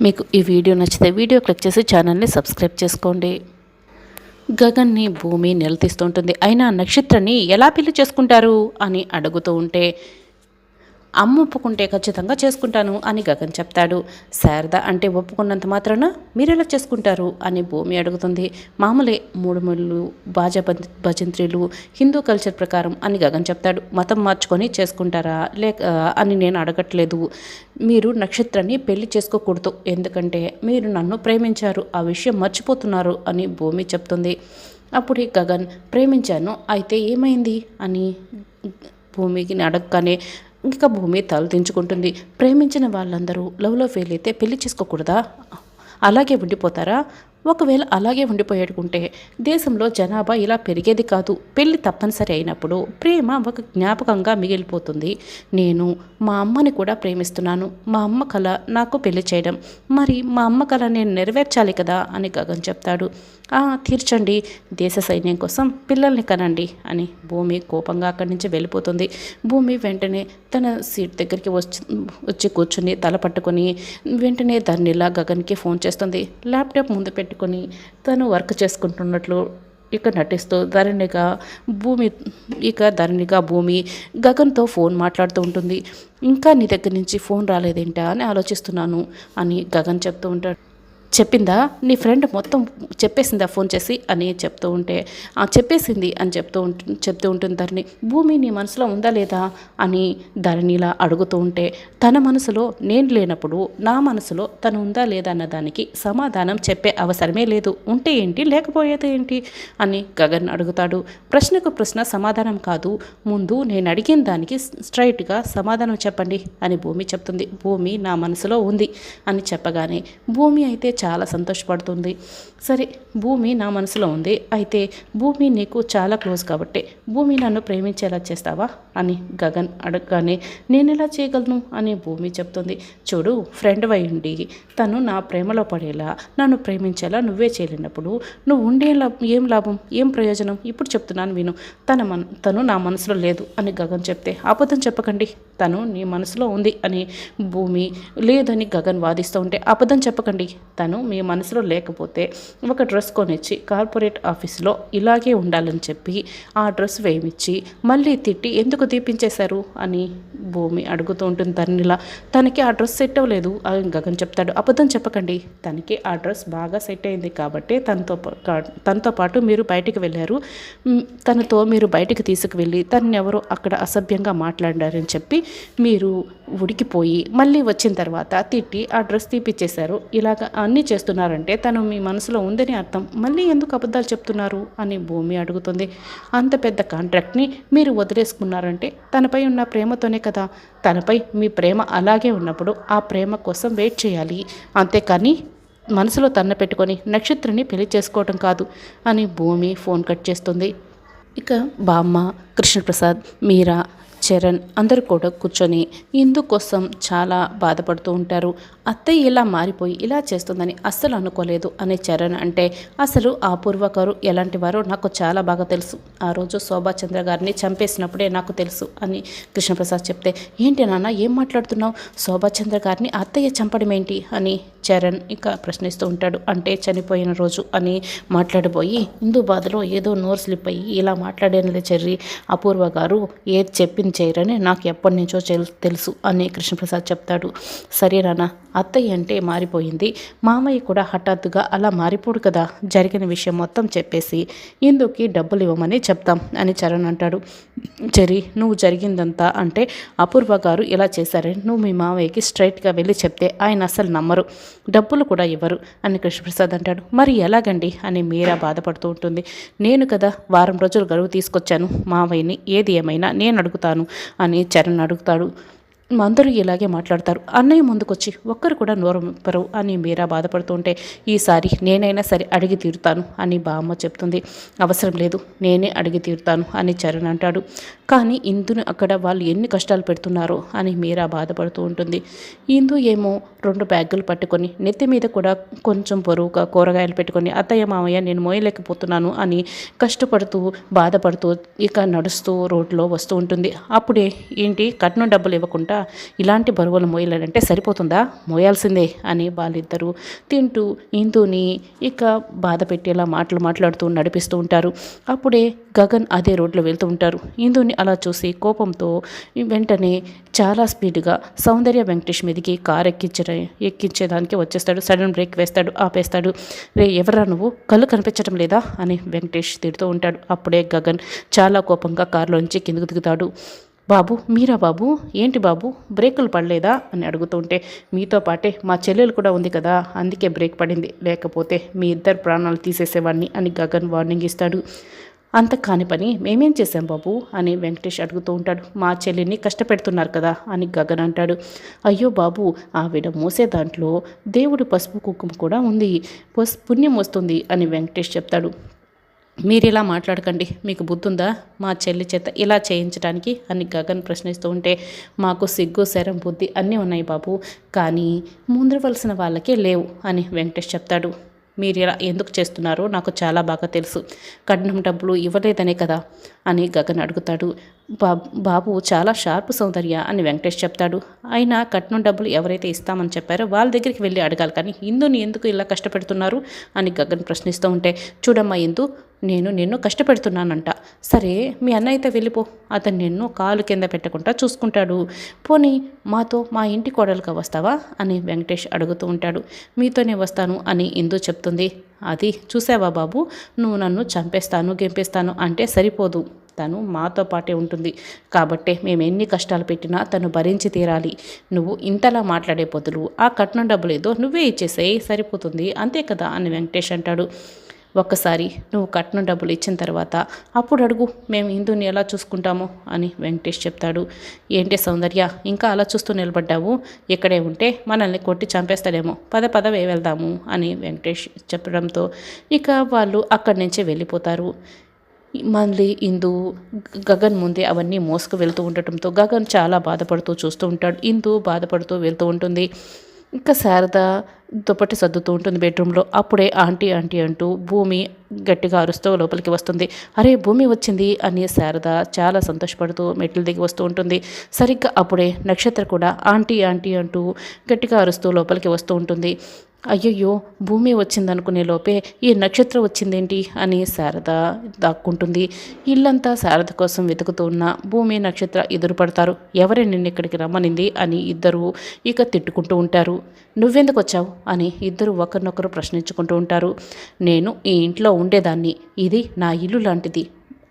మీకు ఈ వీడియో నచ్చితే వీడియో క్లిక్ చేసి ఛానల్ని సబ్స్క్రైబ్ చేసుకోండి. గగన్ని భూమి నిలదీస్తూ ఉంటుంది. అయినా నక్షత్రాన్ని ఎలా పెళ్లి చేసుకుంటారు అని అడుగుతూ ఉంటే, అమ్మ ఒప్పుకుంటే ఖచ్చితంగా చేసుకుంటాను అని గగన్ చెప్తాడు. శారద అంటే ఒప్పుకున్నంత మాత్రాన మీరెలా చేసుకుంటారు అని భూమి అడుగుతుంది. మామూలే, మూడుముళ్ళు, భజంత్రీలు, హిందూ కల్చర్ ప్రకారం అని గగన్ చెప్తాడు. మతం మార్చుకొని చేసుకుంటారా లేక అని నేను అడగట్లేదు. మీరు నక్షత్రాన్ని పెళ్లి చేసుకోకూడదు, ఎందుకంటే మీరు నన్ను ప్రేమించారు, ఆ విషయం మర్చిపోతున్నారు అని భూమి చెప్తుంది. అప్పుడు గగన్, ప్రేమించాను, అయితే ఏమైంది అని భూమికి అడగగానే ఇంకా భూమి తల దించుకుంటుంది. ప్రేమించిన వాళ్ళందరూ లవ్లో ఫెయిల్ అయితే పెళ్లి చేసుకోకూడదా? అలాగే ఉండిపోతారా? ఒకవేళ అలాగే ఉండిపోయేటుకుంటే దేశంలో జనాభా ఇలా పెరిగేది కాదు. పెళ్ళి తప్పనిసరి అయినప్పుడు ప్రేమ ఒక జ్ఞాపకంగా మిగిలిపోతుంది. నేను మా అమ్మని కూడా ప్రేమిస్తున్నాను. మా అమ్మ కల నాకు పెళ్లి చేయడం, మరి మా అమ్మ కల నేను నెరవేర్చాలి కదా అని గగన్ చెప్తాడు. తీర్చండి, దేశ సైన్యం కోసం పిల్లల్ని కనండి అని భూమి కోపంగా అక్కడి నుంచి వెళ్ళిపోతుంది. భూమి వెంటనే తన సీట్ దగ్గరికి వచ్చి కూర్చుని తల పట్టుకొని వెంటనే ధరణిలా గగన్కి ఫోన్ చేస్తుంది. ల్యాప్టాప్ ముందు పెట్టుకొని తను వర్క్ చేసుకుంటున్నట్లు నటిస్తూ ధరణిగా భూమి గగన్తో ఫోన్ మాట్లాడుతూ ఉంటుంది. ఇంకా నీ దగ్గర నుంచి ఫోన్ రాలేదేంటా అని ఆలోచిస్తున్నాను అని గగన్ చెప్తూ ఉంటాడు. చెప్పిందా నీ ఫ్రెండ్ మొత్తం చెప్పేసిందా ఫోన్ చేసి అని చెప్తూ ఉంటే, చెప్పేసింది అని చెప్తూ ఉంటుంది ధరణి. భూమి నీ మనసులో ఉందా లేదా అని ధరణిలా అడుగుతూ ఉంటే, తన మనసులో నేను లేనప్పుడు నా మనసులో తను ఉందా లేదా అన్నదానికి సమాధానం చెప్పే అవసరమే లేదు. ఉంటే ఏంటి, లేకపోయేది ఏంటి అని గగన్ అడుగుతాడు. ప్రశ్నకు ప్రశ్న సమాధానం కాదు, ముందు నేను అడిగిన దానికి స్ట్రైట్గా సమాధానం చెప్పండి అని భూమి చెప్తుంది. భూమి నా మనసులో ఉంది అని చెప్పగానే భూమి అయితే చాలా సంతోషపడుతుంది. సరే, భూమి నా మనసులో ఉంది, అయితే భూమి నీకు చాలా క్లోజ్ కాబట్టి భూమి నన్ను ప్రేమించేలా చేస్తావా అని గగన్ అడగగానే, నేను ఎలా చేయగలను అని భూమి చెప్తుంది. చూడు, ఫ్రెండ్ అయ్యుండి తను నా ప్రేమలో పడేలా నన్ను ప్రేమించేలా నువ్వే చేయలేనప్పుడు నువ్వు ఉండే ఏం లాభం, ఏం ప్రయోజనం? ఇప్పుడు చెప్తున్నాను విను. తను నా మనసులో లేదు అని గగన్ చెప్తే, అబద్ధం చెప్పకండి, తను నీ మనసులో ఉంది అని భూమి లేదని గగన్ వాదిస్తూ ఉంటే, అబద్ధం చెప్పకండి, తను మీ మనసులో లేకపోతే ఒక డ్రెస్ కొనిచ్చి కార్పొరేట్ ఆఫీస్లో ఇలాగే ఉండాలని చెప్పి ఆ డ్రెస్ వేయించి మళ్ళీ తిట్టి ఎందుకు దీపించేశారు అని భూమి అడుగుతూ ఉంటుంది ధరణిలా. తనకి ఆ డ్రెస్ సెట్ అవ్వలేదు అని గగన్ చెప్తాడు. అబద్ధం చెప్పకండి, తనకి ఆ డ్రెస్ బాగా సెట్ అయింది కాబట్టి తనతో పాటు మీరు బయటికి వెళ్ళారు, తనతో మీరు బయటికి తీసుకువెళ్ళి తనని ఎవరో అక్కడ అసభ్యంగా మాట్లాడారని చెప్పి మీరు ఉడికిపోయి మళ్ళీ వచ్చిన తర్వాత తిట్టి ఆ డ్రెస్ తీపిచ్చేశారు. ఇలాగ అన్నీ చేస్తున్నారంటే తను మీ మనసులో ఉందని అర్థం. మళ్ళీ ఎందుకు అబద్ధాలు చెప్తున్నారు అని భూమి అడుగుతుంది. అంత పెద్ద కాంట్రాక్ట్ని మీరు వదిలేసుకున్నారంటే తనపై ఉన్న ప్రేమతోనే కదా. తనపై మీ ప్రేమ అలాగే ఉన్నప్పుడు ఆ ప్రేమ కోసం వెయిట్ చేయాలి, అంతేకాని మనసులో తన్న పెట్టుకొని నక్షత్రాన్ని పెళ్లి చేసుకోవటం కాదు అని భూమి ఫోన్ కట్ చేస్తుంది. ఇక బామ్మ, కృష్ణప్రసాద్, మీరా, చరణ్ అందరూ కూడా కూర్చొని ఇందుకోసం చాలా బాధపడుతూ ఉంటారు. అత్తయ్య ఇలా మారిపోయి ఇలా చేస్తుందని అస్సలు అనుకోలేదు అని చరణ్ అంటే, అసలు ఆ పూర్వ గారు ఎలాంటి వారో నాకు చాలా బాగా తెలుసు, ఆ రోజు శోభాచంద్ర గారిని చంపేసినప్పుడే నాకు తెలుసు అని కృష్ణప్రసాద్ చెప్తే, ఏంటి నాన్న ఏం మాట్లాడుతున్నావు, శోభాచంద్ర గారిని అత్తయ్య చంపడం ఏంటి అని చరణ్ ఇంకా ప్రశ్నిస్తూ ఉంటాడు. అంటే చనిపోయిన రోజు అని మాట్లాడిపోయి ఇందు బాధలో ఏదో నోరు స్లిప్ అయ్యి ఇలా మాట్లాడేనలే చెర్రి, అపూర్వ గారు ఏది చెప్పింది చేయరని నాకు ఎప్పటి నుంచో తెలుసు అని కృష్ణప్రసాద్ చెప్తాడు. సరే నాన్న, అత్తయ్య అంటే మారిపోయింది, మామయ్య కూడా హఠాత్తుగా అలా మారిపోడు కదా, జరిగిన విషయం మొత్తం చెప్పేసి ఇందుకి డబ్బులు ఇవ్వమని చెప్తాం అని చరణ్ అంటాడు. చెరి, నువ్వు జరిగిందంతా అంటే అపూర్వ గారు ఇలా చేశారని నువ్వు మీ మామయ్యకి స్ట్రైట్గా వెళ్ళి చెప్తే ఆయన అసలు నమ్మరు, డబ్బులు కూడా ఇవ్వరు అని కృష్ణప్రసాద్ అంటాడు. మరి ఎలాగండి అని మీరా బాధపడుతూ ఉంటుంది. నేను కదా వారం రోజులు గడువు తీసుకొచ్చాను మామయ్యని, ఏది ఏమైనా నేను అడుగుతాను అని చరణ్ అడుగుతాడు. అందరూ ఇలాగే మాట్లాడతారు, అన్నయ్య ముందుకొచ్చి ఒక్కరు కూడా నోరు విప్పరు అని మీరా బాధపడుతూ ఉంటే, ఈసారి నేనైనా సరే అడిగి తీరుతాను అని బామ్మ చెప్తుంది. అవసరం లేదు, నేనే అడిగి తీరుతాను అని చరణ్ అంటాడు. కానీ ఇందుని అక్కడ వాళ్ళు ఎన్ని కష్టాలు పెడుతున్నారో అని మీరా బాధపడుతూ ఉంటుంది. ఇందు ఏమో 2 బ్యాగులు పట్టుకొని నెత్తి మీద కూడా కొంచెం బరువుగా కూరగాయలు పెట్టుకొని అత్తయ్య మామయ్య నేను మోయలేకపోతున్నాను అని కష్టపడుతూ బాధపడుతూ ఇక నడుస్తూ రోడ్లో వస్తూ ఉంటుంది. అప్పుడే ఏంటి కట్నం డబ్బులు ఇవ్వకుండా ఇలాంటి బరువులు మోయాలంటే సరిపోతుందా, మోయాల్సిందే అని వాళ్ళిద్దరూ తింటూ ఇందుని ఇక బాధ పెట్టేలా మాట్లాడుతూ నడిపిస్తూ ఉంటారు. అప్పుడే గగన్ అదే రోడ్లో వెళ్తూ ఉంటారు. ఇందుని అలా చూసి కోపంతో వెంటనే చాలా స్పీడ్గా సౌందర్య వెంకటేష్ మీదకి కారు ఎక్కించేదానికి వచ్చేస్తాడు. సడన్ బ్రేక్ వేస్తాడు, ఆపేస్తాడు. రే ఎవరా నువ్వు, కళ్ళు కనిపించడం లేదా అని వెంకటేష్ తిడుతూ ఉంటాడు. అప్పుడే గగన్ చాలా కోపంగా కారులోంచి కిందకు దిగుతాడు. బాబు మీరా బాబు, ఏంటి బాబు బ్రేకులు పడలేదా అని అడుగుతుంటే, మీతో పాటే మా చెల్లెలు కూడా ఉంది కదా అందుకే బ్రేక్ పడింది, లేకపోతే మీ ఇద్దరు ప్రాణాలు తీసేసేవాడిని అని గగన్ వార్నింగ్ ఇస్తాడు. అంత కాని పని మేమేం చేశాం బాబు అని వెంకటేష్ అడుగుతూ ఉంటాడు. మా చెల్లిని కష్టపెడుతున్నారు కదా అని గగన్ అంటాడు. అయ్యో బాబు, ఆవిడ మోసే దాంట్లో దేవుడి పసుపు కుంకుమ కూడా ఉంది, పుణ్యం వస్తుంది అని వెంకటేష్ చెప్తాడు. మీరు ఇలా మాట్లాడకండి, మీకు బుద్ధుందా మా చెల్లి చేత ఇలా చేయించడానికి అని గగన్ ప్రశ్నిస్తూ ఉంటే, మాకు సిగ్గు శరం బుద్ధి అన్నీ ఉన్నాయి బాబు, కానీ ముందరవలసిన వాళ్ళకే లేవు అని వెంకటేష్ చెప్తాడు. మీరు ఇలా ఎందుకు చేస్తున్నారో నాకు చాలా బాగా తెలుసు, కట్నం డబ్బులు ఇవ్వలేదనే కదా అని గగన్ అడుగుతాడు. బాబు చాలా షార్ప్ సౌందర్య అని వెంకటేష్ చెప్తాడు. అయినా కట్నం డబ్బులు ఎవరైతే ఇస్తామని చెప్పారో వాళ్ళ దగ్గరికి వెళ్ళి అడగాలి, కానీ ఇందుని ఎందుకు ఇలా కష్టపెడుతున్నారు అని గగన్ ప్రశ్నిస్తూ ఉంటే, చూడమ్మా ఇందు, నేను నిన్ను కష్టపెడుతున్నానంట, సరే మీ అన్నయ్యతో వెళ్ళిపో, అతను నిన్ను కాలు కింద పెట్టకుండా చూసుకుంటాడు, పోనీ మాతో మా ఇంటి కోడలుగా వస్తావా అని వెంకటేష్ అడుగుతూ ఉంటాడు. మీతోనే వస్తాను అని ఇందు చెప్తుంది. అది చూసావా బాబు, నువ్వు నన్ను చంపేస్తాను గెంపేస్తాను అంటే సరిపోదు, తను మాతో పాటే ఉంటుంది కాబట్టే మేము ఎన్ని కష్టాలు పెట్టినా తను భరించి తీరాలి. నువ్వు ఇంతలా మాట్లాడే బదులు ఆ కట్నం డబ్బులు ఏదో నువ్వే ఇచ్చేసేయి సరిపోతుంది, అంతే కదా అని వెంకటేష్ అంటాడు. ఒక్కసారి నువ్వు కట్నం డబ్బులు ఇచ్చిన తర్వాత అప్పుడు అడుగు, మేము ఇందుని ఎలా చూసుకుంటామో అని వెంకటేష్ చెప్తాడు. ఏంటి సౌందర్య, ఇంకా అలా చూస్తూ నిలబడ్డావు, ఇక్కడే ఉంటే మనల్ని కొట్టి చంపేస్తాడేమో, పద వెళ్దాము అని వెంకటేష్ చెప్పడంతో ఇక వాళ్ళు అక్కడి నుంచి వెళ్ళిపోతారు. మళ్ళీ ఇందు గగన్ ముందే అవన్నీ మోసుకు వెళ్తూ ఉండటంతో గగన్ చాలా బాధపడుతూ చూస్తూ ఉంటాడు. ఇందు బాధపడుతూ వెళ్తూ ఉంటుంది. ఇంకా శారద దుప్పటి సర్దుతూ ఉంటుంది బెడ్రూమ్లో. అప్పుడే ఆంటీ ఆంటీ అంటూ భూమి గట్టిగా అరుస్తూ లోపలికి వస్తుంది. అరే భూమి వచ్చింది అని శారద చాలా సంతోషపడుతూ మెట్లు దిగి వస్తూ ఉంటుంది. సరిగ్గా అప్పుడే నక్షత్ర కూడా ఆంటీ ఆంటీ అంటూ గట్టిగా అరుస్తూ లోపలికి వస్తూ ఉంటుంది. అయ్యయ్యో భూమి వచ్చిందనుకునే లోపే ఈ నక్షత్రం వచ్చిందేంటి అని శారద దాక్కుంటుంది. ఇల్లంతా శారద కోసం వెతుకుతూ ఉన్న భూమి నక్షత్ర ఎదురుపడతారు. ఎవరే నిన్ను ఇక్కడికి రమ్మనింది అని ఇద్దరు ఇక తిట్టుకుంటూ ఉంటారు. నువ్వెందుకు వచ్చావు అని ఇద్దరు ఒకరినొకరు ప్రశ్నించుకుంటూ ఉంటారు. నేను ఈ ఇంట్లో ఉండేదాన్ని, ఇది నా ఇల్లు లాంటిది,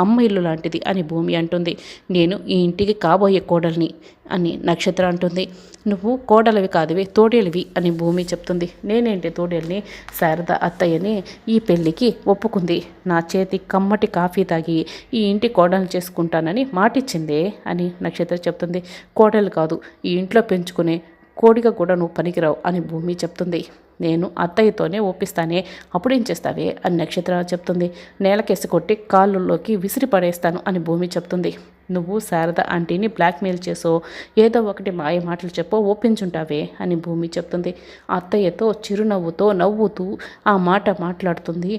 అమ్మ ఇల్లు లాంటిది అని భూమి అంటుంది. నేను ఈ ఇంటికి కాబోయే కోడల్ని అని నక్షత్ర అంటుంది. నువ్వు కోడలివి కాదువి, తోడేలివి అని భూమి చెప్తుంది. నేనేంటి తోడేల్ని, శారద అత్తయ్యని ఈ పెళ్ళికి ఒప్పుకుంది, నా చేతి కమ్మటి కాఫీ తాగి ఈ ఇంటి కోడలు చేసుకుంటానని మాటిచ్చిందే అని నక్షత్ర చెప్తుంది. కోడలు కాదు, ఈ ఇంట్లో పెంచుకునే కోడిగా కూడా నువ్వు పనికిరావు అని భూమి చెప్తుంది. నేను అత్తయ్యతోనే ఒప్పిస్తానే, అప్పుడేం చేస్తావే అని నక్షత్ర చెప్తుంది. నేలకేసి కొట్టి కాళ్ళల్లోకి విసిరి పడేస్తాను అని భూమి చెప్తుంది. నువ్వు శారద ఆంటీని బ్లాక్మెయిల్ చేసో ఏదో ఒకటి మాయ మాటలు చెప్పో ఒప్పించుంటావే అని భూమి చెప్తుంది. అత్తయ్యతో చిరునవ్వుతో నవ్వుతూ ఆ మాట మాట్లాడుతుంది.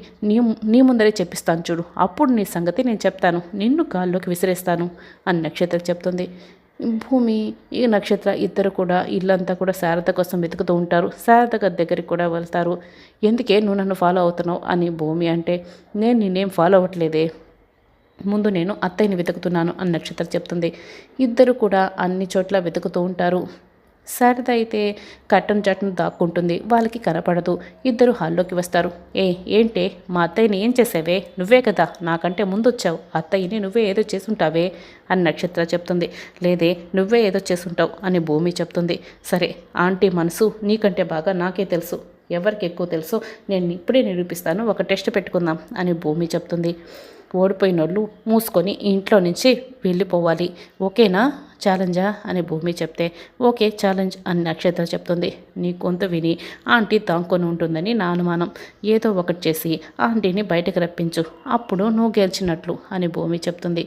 నీ ముందరే చెప్పిస్తాను చూడు, అప్పుడు నీ సంగతి నేను చెప్తాను, నిన్ను కాళ్ళలోకి విసిరేస్తాను అని నక్షత్ర చెప్తుంది. భూమి ఈ నక్షత్ర ఇద్దరు కూడా ఇల్లంతా కూడా శారద కోసం వెతుకుతూ ఉంటారు. శారద దగ్గరికి కూడా వెళ్తారు. ఎందుకే నువ్వు నన్ను ఫాలో అవుతున్నావు అని భూమి అంటే, నేను నిన్నేం ఫాలో అవ్వట్లేదే, ముందు నేను అత్తయ్యని వెతుకుతున్నాను అని నక్షత్ర చెప్తుంది. ఇద్దరు కూడా అన్ని చోట్ల వెతుకుతూ ఉంటారు. శారద అయితే కట్టం చట్టం దాక్కుంటుంది, వాళ్ళకి కనపడదు. ఇద్దరు హాల్లోకి వస్తారు. ఏంటే మా అత్తయ్యని ఏం చేసావే, నువ్వే కదా నాకంటే ముందు వచ్చావు, అత్తయ్యని నువ్వే ఏదో చేసుంటావే అని నక్షత్ర చెప్తుంది. లేదే నువ్వే ఏదో చేసుంటావు అని భూమి చెప్తుంది. సరే ఆంటీ మనసు నీకంటే బాగా నాకే తెలుసు, ఎవరికి ఎక్కువ తెలుసో నేను ఇప్పుడే నిరూపిస్తాను, ఒక టెస్ట్ పెట్టుకుందాం అని భూమి చెప్తుంది. ఓడిపోయినోళ్ళు మూసుకొని ఇంట్లో నుంచి వెళ్ళిపోవాలి, ఓకేనా ఛాలెంజా అని భూమి చెప్తే, ఓకే ఛాలెంజ్ అని నక్షత్ర చెప్తుంది. నీ గొంతు విని ఆంటీ దాంకొని ఉంటుందని నా అనుమానం, ఏదో ఒకటి చేసి ఆంటీని బయటకు రప్పించు, అప్పుడు నువ్వు గెలిచినట్లు అని భూమి చెప్తుంది.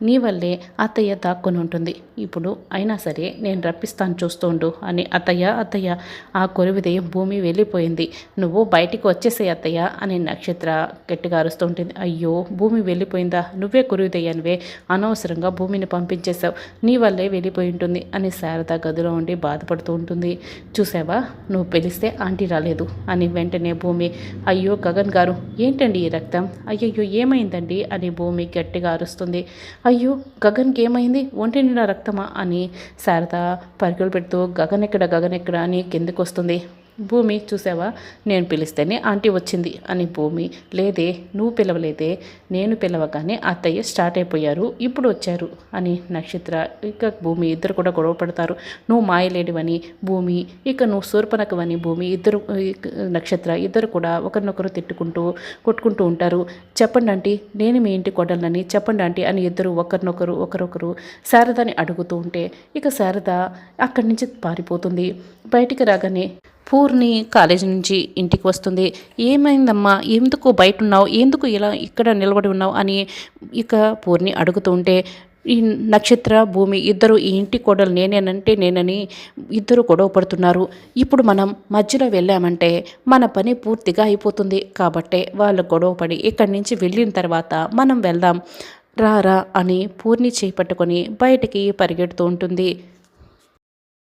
నీ వల్లే అత్తయ్య దాక్కొని ఉంటుంది. ఇప్పుడు అయినా సరే నేను రప్పిస్తాను చూస్తుండు అని అత్తయ్య ఆ కొరివిదయం భూమి వెళ్ళిపోయింది. నువ్వు బయటికి వచ్చేసేయ్ అత్తయ్య అని నక్షత్ర గట్టిగా అరుస్తూ ఉంటుంది. అయ్యో భూమి వెళ్ళిపోయిందా? నువ్వే కొరివిదయ్యనివే, అనవసరంగా భూమిని పంపించేశావు, నీ వల్లే వెళ్ళిపోయి ఉంటుంది అని శారద గదిలో ఉండి బాధపడుతూ ఉంటుంది. చూసావా, నువ్వు పిలిస్తే ఆంటీ రాలేదు అని వెంటనే భూమి, అయ్యో గగన్ గారు ఏంటండి ఈ రక్తం, అయ్యయ్యో ఏమైందండి అని భూమి గట్టిగా అరుస్తుంది. అయ్యో గగన్కి ఏమైంది, ఒంటి నిండా రక్తమా అని శారద పరుగులు పెడుతూ గగన్ ఎక్కడ అని కిందకు వస్తుంది. భూమి, చూసావా, నేను పిలిస్తేనే ఆంటీ వచ్చింది అని భూమి, లేదే నువ్వు పిలవలేదే, నేను పిలవగానే అత్తయ్య స్టార్ట్ అయిపోయారు, ఇప్పుడు వచ్చారు అని నక్షత్ర ఇక భూమి ఇద్దరు కూడా గొడవ పడతారు. నువ్వు మాయలేడివని భూమి, ఇక నువ్వు శూర్పణఖవని భూమి, నక్షత్ర ఇద్దరు కూడా ఒకరినొకరు తిట్టుకుంటూ కొట్టుకుంటూ ఉంటారు. చెప్పండి ఆంటీ, నేను మీ ఇంటి కొడలని చెప్పండి ఆంటీ అని ఇద్దరు ఒకరొకరు శారదని అడుగుతూ ఉంటే ఇక శారద అక్కడి నుంచి పారిపోతుంది. బయటికి రాగానే పూర్ణి కాలేజీ నుంచి ఇంటికి వస్తుంది. ఏమైందమ్మా, ఎందుకు బయట ఉన్నావు, ఎందుకు ఇలా ఇక్కడ నిలబడి ఉన్నావు అని ఇక పూర్ణి అడుగుతూ ఉంటే ఈ నక్షత్ర భూమి ఇద్దరు ఈ ఇంటి కోడలు నేనని ఇద్దరు గొడవ పడుతున్నారు. ఇప్పుడు మనం మధ్యలో వెళ్ళామంటే మన పని పూర్తిగా అయిపోతుంది. కాబట్టే వాళ్ళు గొడవ పడి ఇక్కడి నుంచి వెళ్ళిన తర్వాత మనం వెళ్దాం రారా అని పూర్ణి చేపట్టుకొని బయటికి పరిగెడుతూ ఉంటుంది.